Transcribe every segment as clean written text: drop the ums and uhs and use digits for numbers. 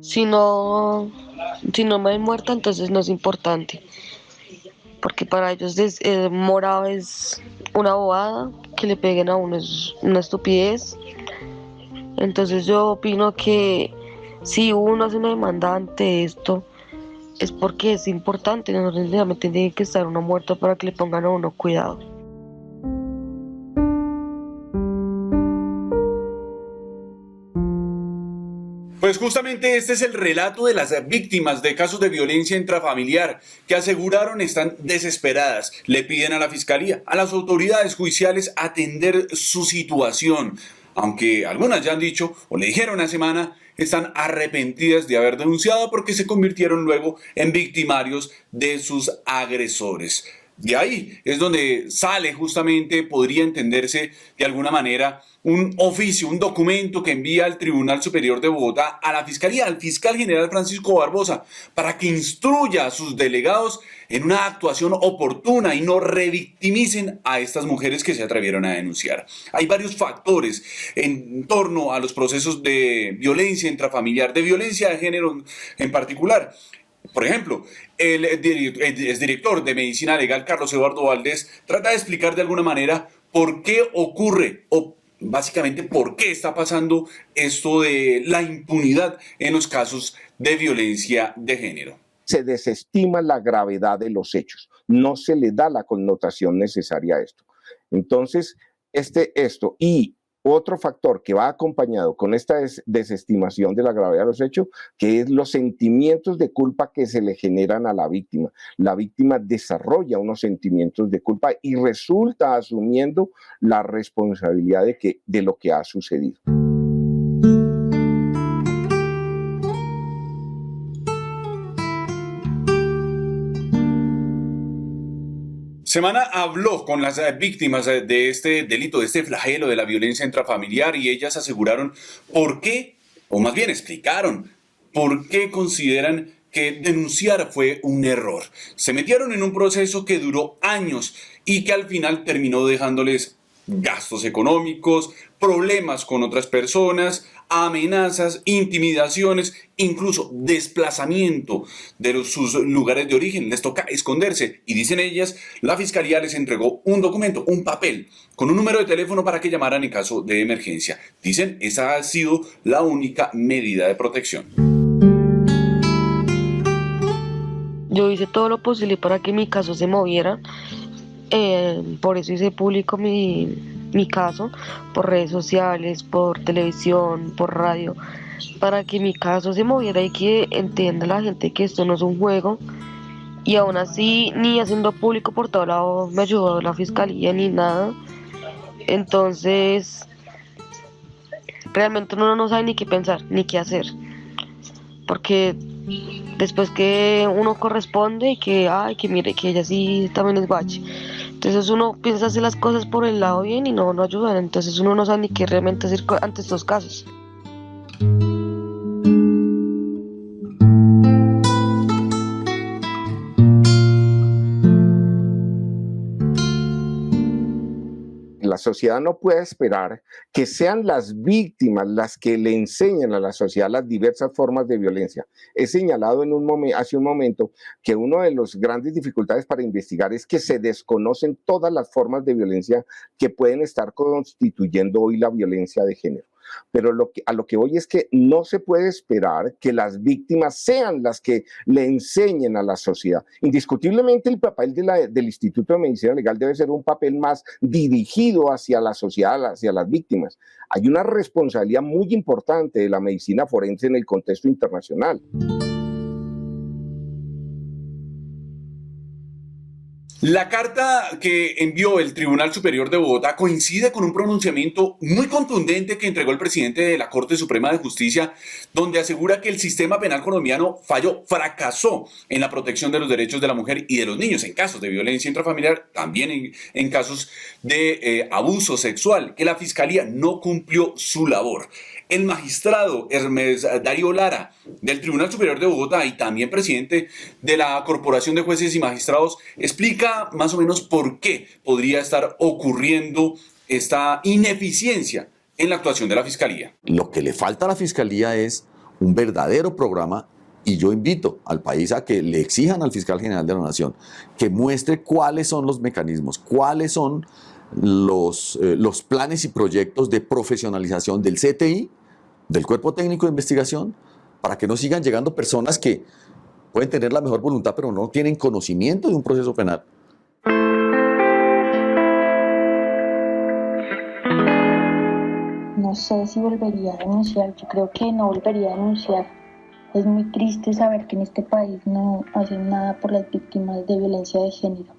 Si no, si no me ven muerta, entonces no es importante, porque para ellos morado es una bobada, que le peguen a uno es una estupidez. Entonces yo opino que si uno hace una demanda ante esto, es porque es importante, no necesariamente tiene que estar uno muerto para que le pongan a uno cuidado. Pues justamente este es el relato de las víctimas de casos de violencia intrafamiliar que aseguraron están desesperadas. Le piden a la fiscalía, a las autoridades judiciales atender su situación. Aunque algunas ya han dicho, o le dijeron hace semana, están arrepentidas de haber denunciado porque se convirtieron luego en victimarios de sus agresores. De ahí es donde sale justamente, podría entenderse de alguna manera, un oficio, un documento que envía al Tribunal Superior de Bogotá a la Fiscalía, al fiscal general Francisco Barbosa, para que instruya a sus delegados en una actuación oportuna y no revictimicen a estas mujeres que se atrevieron a denunciar. Hay varios factores en torno a los procesos de violencia intrafamiliar, de violencia de género en particular. Por ejemplo, el exdirector de Medicina Legal, Carlos Eduardo Valdés, trata de explicar de alguna manera por qué ocurre o básicamente por qué está pasando esto de la impunidad en los casos de violencia de género. Se desestima la gravedad de los hechos, no se le da la connotación necesaria a esto. Entonces, esto y otro factor que va acompañado con esta desestimación de la gravedad de los hechos, que es los sentimientos de culpa que se le generan a la víctima. La víctima desarrolla unos sentimientos de culpa y resulta asumiendo la responsabilidad de lo que ha sucedido. Semana habló con las víctimas de este delito, de este flagelo de la violencia intrafamiliar, y ellas aseguraron por qué, o más bien explicaron, por qué consideran que denunciar fue un error. Se metieron en un proceso que duró años y que al final terminó dejándoles gastos económicos, problemas con otras personas, amenazas, intimidaciones, incluso desplazamiento de sus lugares de origen. Les toca esconderse y, dicen ellas, la fiscalía les entregó un documento, un papel, con un número de teléfono para que llamaran en caso de emergencia. Dicen, esa ha sido la única medida de protección. Yo hice todo lo posible para que mi caso se moviera. Por eso hice público mi caso, por redes sociales, por televisión, por radio, para que mi caso se moviera y que entienda la gente que esto no es un juego. Y aún así, ni haciendo público por todo lado me ayudó la fiscalía ni nada. Entonces, realmente uno no sabe ni qué pensar, ni qué hacer. Porque después que uno corresponde y que, ay, que mire, que ella sí también es guache. Entonces uno piensa hacer las cosas por el lado bien y no ayudan. Entonces uno no sabe ni qué realmente hacer ante estos casos. La sociedad no puede esperar que sean las víctimas las que le enseñen a la sociedad las diversas formas de violencia. He señalado hace un momento que una de las grandes dificultades para investigar es que se desconocen todas las formas de violencia que pueden estar constituyendo hoy la violencia de género. Pero a lo que voy es que no se puede esperar que las víctimas sean las que le enseñen a la sociedad. Indiscutiblemente el papel del Instituto de Medicina Legal debe ser un papel más dirigido hacia la sociedad, hacia las víctimas. Hay una responsabilidad muy importante de la medicina forense en el contexto internacional. La carta que envió el Tribunal Superior de Bogotá coincide con un pronunciamiento muy contundente que entregó el presidente de la Corte Suprema de Justicia, donde asegura que el sistema penal colombiano fracasó en la protección de los derechos de la mujer y de los niños en casos de violencia intrafamiliar, también en casos de abuso sexual, que la Fiscalía no cumplió su labor. El magistrado Hermes Darío Lara, del Tribunal Superior de Bogotá y también presidente de la Corporación de Jueces y Magistrados, explica más o menos por qué podría estar ocurriendo esta ineficiencia en la actuación de la Fiscalía. Lo que le falta a la Fiscalía es un verdadero programa. Y yo invito al país a que le exijan al fiscal general de la Nación que muestre cuáles son los mecanismos, cuáles son los planes y proyectos de profesionalización del CTI, del Cuerpo Técnico de Investigación, para que no sigan llegando personas que pueden tener la mejor voluntad, pero no tienen conocimiento de un proceso penal. No sé si volvería a denunciar, yo creo que no volvería a denunciar. Es muy triste saber que en este país no hacen nada por las víctimas de violencia de género.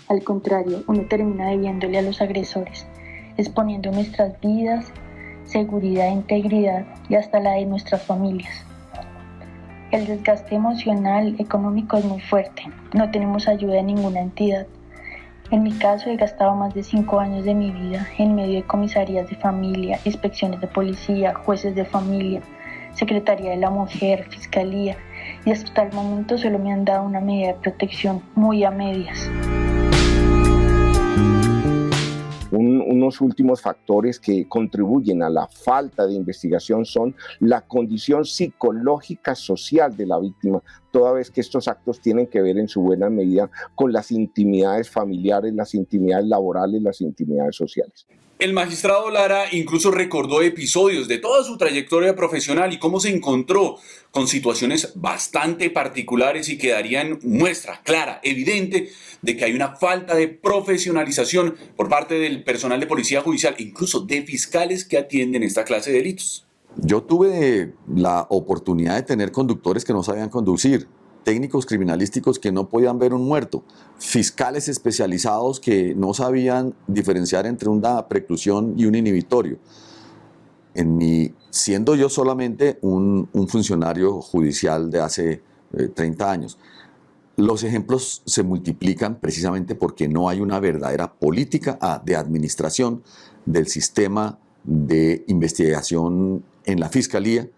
Al contrario, uno termina debiéndole a los agresores, exponiendo nuestras vidas, seguridad e integridad y hasta la de nuestras familias. El desgaste emocional, económico es muy fuerte. No tenemos ayuda de ninguna entidad. En mi caso, he gastado más de 5 años de mi vida en medio de comisarías de familia, inspecciones de policía, jueces de familia, Secretaría de la Mujer, Fiscalía, y hasta el momento solo me han dado una medida de protección muy a medias. Unos últimos factores que contribuyen a la falta de investigación son la condición psicológica social de la víctima, toda vez que estos actos tienen que ver en su buena medida con las intimidades familiares, las intimidades laborales, las intimidades sociales. El magistrado Lara incluso recordó episodios de toda su trayectoria profesional y cómo se encontró con situaciones bastante particulares y que darían muestra clara, evidente, de que hay una falta de profesionalización por parte del personal de policía judicial, incluso de fiscales que atienden esta clase de delitos. Yo tuve la oportunidad de tener conductores que no sabían conducir, técnicos criminalísticos que no podían ver un muerto, fiscales especializados que no sabían diferenciar entre una preclusión y un inhibitorio. Siendo yo solamente un funcionario judicial de hace 30 años, los ejemplos se multiplican precisamente porque no hay una verdadera política de administración del sistema de investigación en la Fiscalía.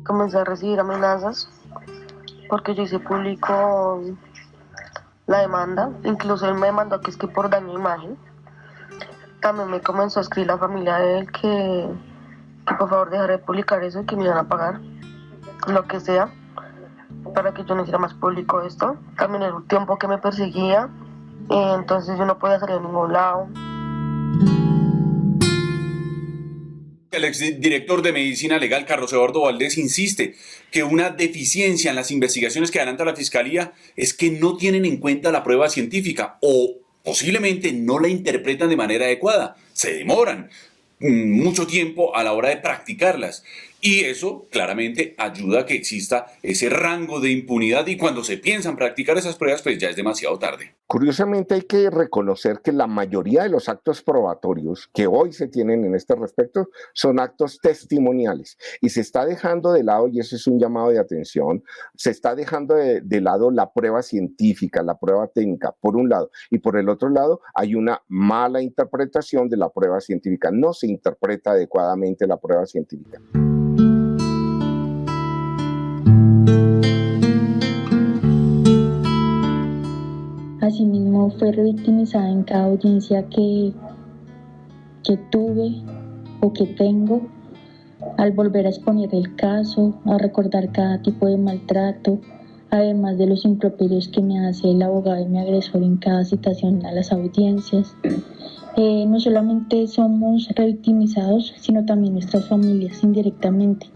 Comencé a recibir amenazas porque yo hice público la demanda, incluso él me demandó que es que por daño de imagen. También me comenzó a escribir la familia de él que por favor dejara de publicar eso y que me iban a pagar lo que sea para que yo no hiciera más público esto. También el tiempo que me perseguía, entonces yo no podía salir a ningún lado. El exdirector de Medicina Legal, Carlos Eduardo Valdés, insiste que una deficiencia en las investigaciones que adelanta la Fiscalía es que no tienen en cuenta la prueba científica o posiblemente no la interpretan de manera adecuada. Se demoran mucho tiempo a la hora de practicarlas. Y eso claramente ayuda a que exista ese rango de impunidad y cuando se piensan practicar esas pruebas, pues ya es demasiado tarde. Curiosamente hay que reconocer que la mayoría de los actos probatorios que hoy se tienen en este respecto son actos testimoniales y se está dejando de lado, y ese es un llamado de atención, se está dejando de lado la prueba científica, la prueba técnica, por un lado, y por el otro lado hay una mala interpretación de la prueba científica, no se interpreta adecuadamente la prueba científica. Asimismo, fue revictimizada en cada audiencia que tuve o que tengo, al volver a exponer el caso, a recordar cada tipo de maltrato, además de los improperios que me hace el abogado y mi agresor en cada citación a las audiencias. No solamente somos revictimizados, sino también nuestras familias indirectamente,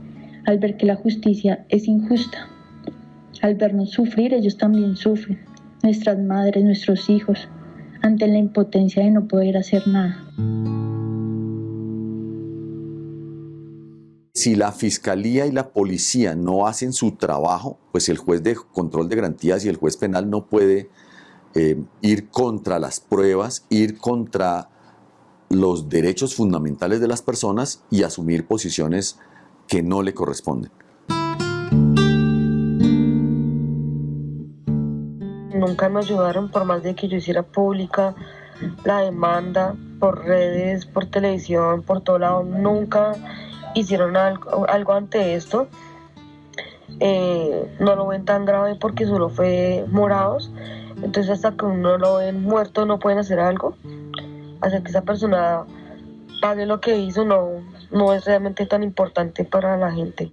al ver que la justicia es injusta. Al vernos sufrir, ellos también sufren. Nuestras madres, nuestros hijos, ante la impotencia de no poder hacer nada. Si la Fiscalía y la Policía no hacen su trabajo, pues el juez de control de garantías y el juez penal no puede ir contra las pruebas, ir contra los derechos fundamentales de las personas y asumir posiciones que no le corresponden. Nunca me ayudaron, por más de que yo hiciera pública la demanda por redes, por televisión, por todo lado, nunca hicieron algo ante esto. No lo ven tan grave porque solo fue morados, entonces hasta que uno lo ven muerto no pueden hacer algo, hacer que esa persona pague lo que hizo no es realmente tan importante para la gente.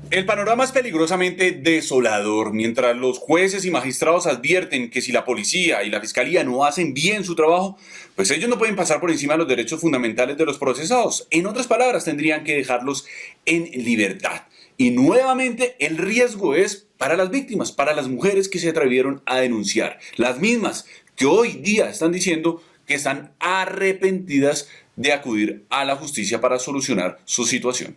El panorama es peligrosamente desolador. Mientras los jueces y magistrados advierten que si la policía y la fiscalía no hacen bien su trabajo, pues ellos no pueden pasar por encima de los derechos fundamentales de los procesados. En otras palabras, tendrían que dejarlos en libertad. Y nuevamente el riesgo es para las víctimas, para las mujeres que se atrevieron a denunciar. Las mismas que hoy día están diciendo que están arrepentidas de acudir a la justicia para solucionar su situación.